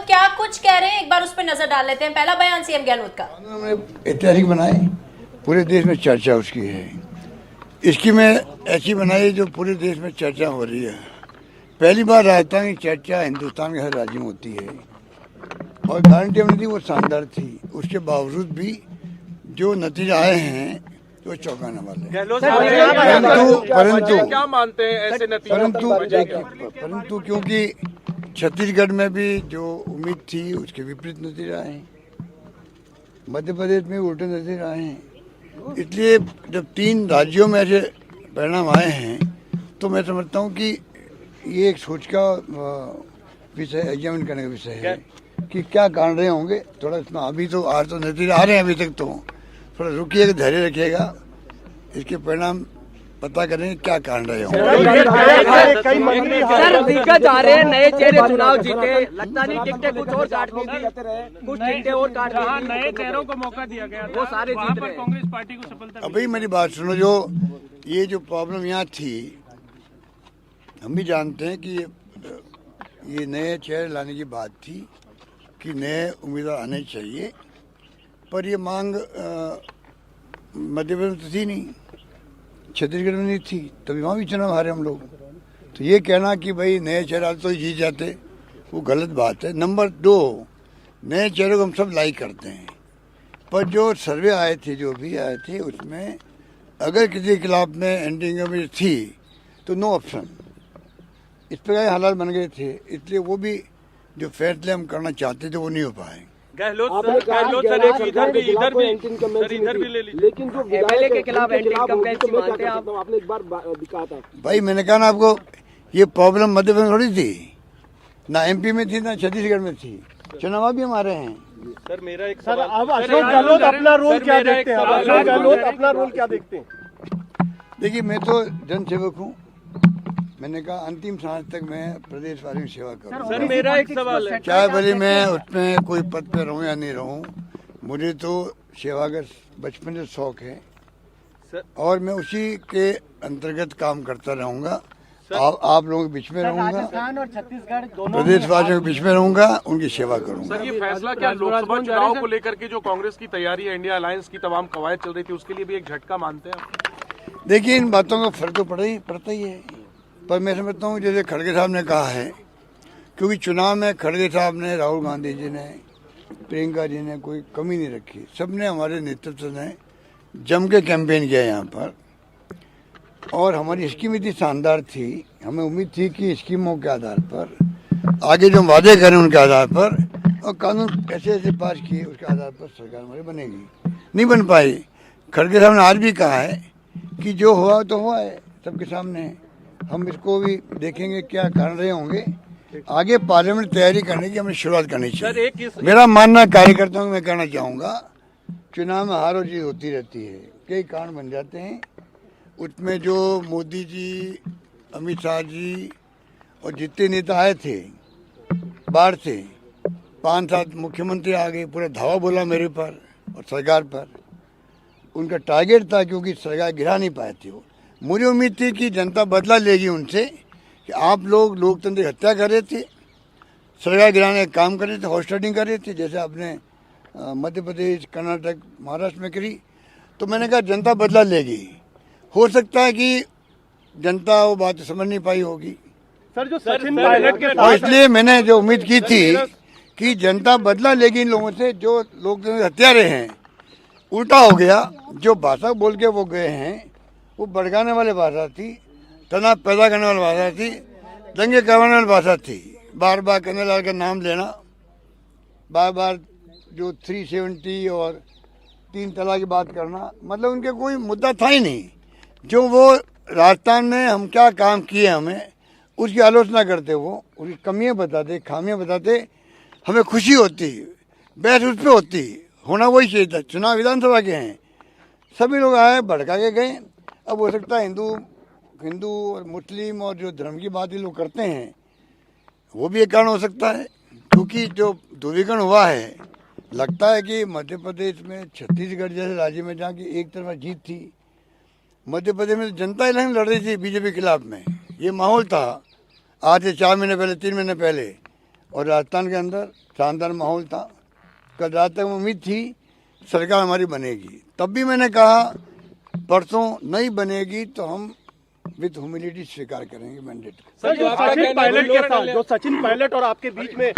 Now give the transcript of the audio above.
क्या कुछ कह रहे हैं, एक बार उस पर नजर डाल लेते हैं। पहला बयान सीएम गहलोत का। उन्होंने ऐतिहासिक बनाए, पूरे देश में चर्चा उसकी है। इसकी मैं ऐसी बनाई जो पूरे देश में चर्चा हो रही है। पहली बार राजस्थान की चर्चा हिंदुस्तान के हर राज्य में होती है और गारंटी हमने दी वो शानदार थी। उसके बावजूद भी जो नतीजे आए हैं वो चौंकाने वाले हैं। परंतु क्या मानते हैं ऐसे नतीजे? परंतु क्योंकि छत्तीसगढ़ में भी जो उम्मीद थी उसके विपरीत नतीजे आए हैं, मध्य प्रदेश में उल्टे नतीजे आए हैं। इसलिए जब 3 राज्यों में ऐसे परिणाम आए हैं तो मैं समझता हूँ कि ये एक सोच का विषय, एग्जामिन करने का विषय है कि क्या कारण रहे होंगे। थोड़ा इसमें अभी तो आज तो नतीजे आ रहे हैं, अभी तक तो थोड़ा रुकिएगा, धैर्य रखिएगा, इसके परिणाम पता करेंगे क्या कारण रहे होंगे। सर दिग्गज आ रहे हैं, नए चेहरे चुनाव जीते, लगता नहीं टिकटें कुछ और काट दी थी, कुछ टिकटें और काट दी थी, नए चेहरों को मौका दिया गया, वो सारे जीत रहे हैं। कांग्रेस पार्टी को सफलता। अभी मेरी बात सुनो, जो ये जो प्रॉब्लम यहाँ थी, हम भी जानते हैं कि ये नए चेहरे लाने की बात थी कि नए उम्मीदवार आने चाहिए, पर ये मांग मध्य प्रदेश में तो थी नहीं, छत्तीसगढ़ में नहीं थी, तभी वहाँ भी चुनाव हारे हम लोग। तो ये कहना कि भाई नए चेहरे तो जीत जाते, वो गलत बात है। नंबर 2, नए चेहरे को हम सब लाइक करते हैं, पर जो सर्वे आए थे, जो भी आए थे, उसमें अगर किसी के खिलाफ में एंटी थी तो नो ऑप्शन, इस प्रकार के हालात बन गए थे। इसलिए वो भी जो फैसले हम करना चाहते थे वो नहीं हो पाए। गहलोत सर एक इधर भी ले लीजिए, लेकिन जो एमएलए के खिलाफ एंटी इनकम्बेंसी मानते हैं आप? आपने एक बार दिखा था भाई, मैंने कहा ना आपको, ये प्रॉब्लम मध्य प्रदेश में थोड़ी थी, ना एमपी में थी ना छत्तीसगढ़ में थी, चुनाव भी हमारे हैं। सर मेरा एक सर, अब अशोक गहलोत अपना रोल क्या देखते हैं? अशोक गहलोत अपना रोल क्या देखते हैं? देखिए, मैं तो जनसेवक हूँ, मैंने कहा अंतिम सांस तक मैं प्रदेश वालों की सेवा करूँ। सर मेरा एक सवाल है, चाहे भले मैं उसमें कोई पद पे रहूँ या नहीं रहूँ, मुझे तो सेवा का बचपन से शौक है और मैं उसी के अंतर्गत काम करता रहूँगा। आप लोगों के बीच में रहूँगा, राजस्थान और छत्तीसगढ़ दोनों प्रदेशवासियों के बीच में रहूँगा, उनकी सेवा करूँगा। सर ये फैसला क्या लोकसभा चुनाव को लेकर के जो कांग्रेस की तैयारी है, इंडिया अलायंस की तमाम कवायद चल रही थी, उसके लिए भी एक झटका मानते हैं आप? देखिए, इन बातों का फर्क तो पड़ता ही है, पर मैं समझता हूँ जैसे खड़गे साहब ने कहा है, क्योंकि चुनाव में खड़गे साहब ने, राहुल गांधी जी ने, प्रियंका जी ने कोई कमी नहीं रखी। सबने, हमारे नेतृत्व ने जम के कैंपेन किया यहाँ पर और हमारी स्कीम इतनी शानदार थी, हमें उम्मीद थी कि स्कीमों के आधार पर आगे जो वादे करें उनके आधार पर और कानून ऐसे ऐसे पास किए उसके आधार पर सरकार हमारी बनेगी, नहीं बन पाई। खड़गे साहब ने आज भी कहा है कि जो हुआ तो हुआ है, सबके सामने। हम इसको भी देखेंगे क्या कारण रहे होंगे, आगे पार्लियामेंट तैयारी करने की हमें शुरुआत करनी चाहिए। मेरा मानना कार्यकर्ताओं को मैं कहना चाहूँगा, चुनाव में हार और जीत होती रहती है, कई कारण बन जाते हैं। उसमें जो मोदी जी, अमित शाह जी और जितने नेता आए थे बाहर से, 5-7 मुख्यमंत्री आ गए, पूरा धावा बोला मेरे पर और सरकार पर। उनका टारगेट था क्योंकि सरकार गिरा नहीं पाए थे वो। मुझे उम्मीद थी कि जनता बदला लेगी उनसे कि आप लोग लोकतंत्र की हत्या कर रहे थे, सरकार गिराने का काम कर रहे थे, हॉस्टिंग कर रहे थे, जैसे आपने मध्य प्रदेश, कर्नाटक, महाराष्ट्र में करी। तो मैंने कहा जनता बदला लेगी। हो सकता है कि जनता वो बात समझ नहीं पाई होगी, सर जो सचिन पायलट के और इसलिए मैंने जो उम्मीद की थी कि जनता बदला लेगी इन लोगों से जो लोकतंत्र के हत्यारे हैं। उल्टा हो गया, जो भाषा बोल के वो गए हैं वो भड़काने वाली भाषा थी, तनाव पैदा करने वाली भाषा थी, दंगे करवाने वाली भाषा थी। बार बार कन्हैयालाल का नाम लेना, बार बार जो 370 और 3 तलाक की बात करना, मतलब उनके कोई मुद्दा था ही नहीं। जो वो राजस्थान में हम क्या काम किए हमें उसकी आलोचना करते, वो उसकी कमियाँ बताते, खामियाँ बताते, हमें खुशी होती, बहस उस पर होती, होना वही चाहिए था। चुनाव विधानसभा के हैं, सभी लोग आए भड़का के गए। अब हो सकता है हिंदू और मुस्लिम और जो धर्म की बात ये लोग करते हैं वो भी एक कारण हो सकता है, क्योंकि जो ध्रुवीकरण हुआ है, लगता है कि मध्य प्रदेश में, छत्तीसगढ़ जैसे राज्य में जहाँ की एक तरफा जीत थी, मध्य प्रदेश में जनता इलेक्शन लड़ रही थी बीजेपी के खिलाफ में, ये माहौल था आज से 4 महीने पहले, 3 महीने पहले। और राजस्थान के अंदर शानदार माहौल था। कल रात तक उम्मीद थी सरकार हमारी बनेगी, तब भी मैंने कहा परसों नहीं बनेगी तो हम विद ह्यूमिलिटी स्वीकार करेंगे मैंडेट को। सर, जो सचिन पायलट और आपके बीच में